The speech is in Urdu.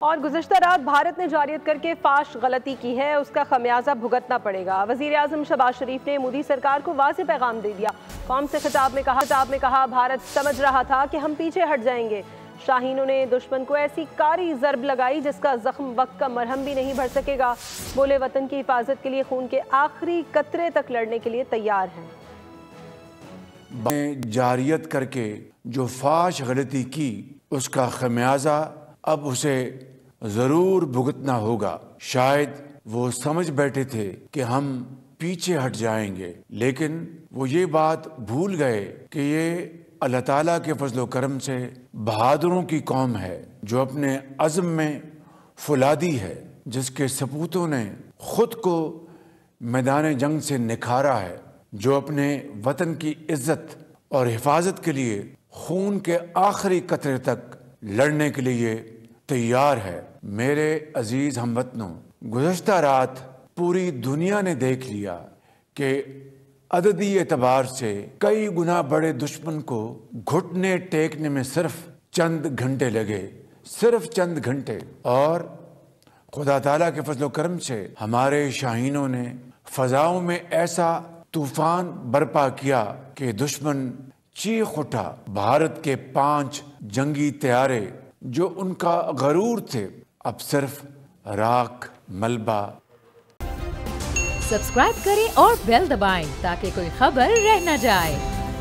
اور گزشتہ رات بھارت نے جارحیت کر کے فاش غلطی کی ہے، اس کا خمیازہ بھگتنا پڑے گا۔ وزیر اعظم شہباز شریف نے مودی سرکار کو واضح پیغام دے دیا۔ قوم سے خطاب میں کہا بھارت سمجھ رہا تھا کہ ہم پیچھے ہٹ جائیں گے۔ شاہینوں نے دشمن کو ایسی کاری ضرب لگائی جس کا زخم وقت کا مرہم بھی نہیں بھر سکے گا۔ بولے وطن کی حفاظت کے لیے خون کے آخری قطرے تک لڑنے کے لیے تیار ہیں۔ جارحیت کر کے جو فاش غلطی کی اس کا خمیازہ اب اسے ضرور بھگتنا ہوگا۔ شاید وہ سمجھ بیٹھے تھے کہ ہم پیچھے ہٹ جائیں گے، لیکن وہ یہ بات بھول گئے کہ یہ اللہ تعالیٰ کے فضل و کرم سے بہادروں کی قوم ہے جو اپنے عزم میں فولادی ہے، جس کے سپوتوں نے خود کو میدان جنگ سے نکھارا ہے، جو اپنے وطن کی عزت اور حفاظت کے لیے خون کے آخری قطرے تک لڑنے کے لیے تیار ہے۔ میرے عزیز ہم وطنوں، گزشتہ رات پوری دنیا نے دیکھ لیا کہ عددی اعتبار سے کئی گنا بڑے دشمن کو گھٹنے ٹیکنے میں صرف چند گھنٹے لگے، صرف چند گھنٹے، اور خدا تعالیٰ کے فضل و کرم سے ہمارے شاہینوں نے فضاؤں میں ایسا طوفان برپا کیا کہ دشمن چیخ اٹھا۔ بھارت کے 5 جنگی طیارے جو ان کا غرور تھے اب صرف راکھ ملبہ۔ سبسکرائب کریں اور بیل دبائیں تاکہ کوئی خبر رہ نہ جائے۔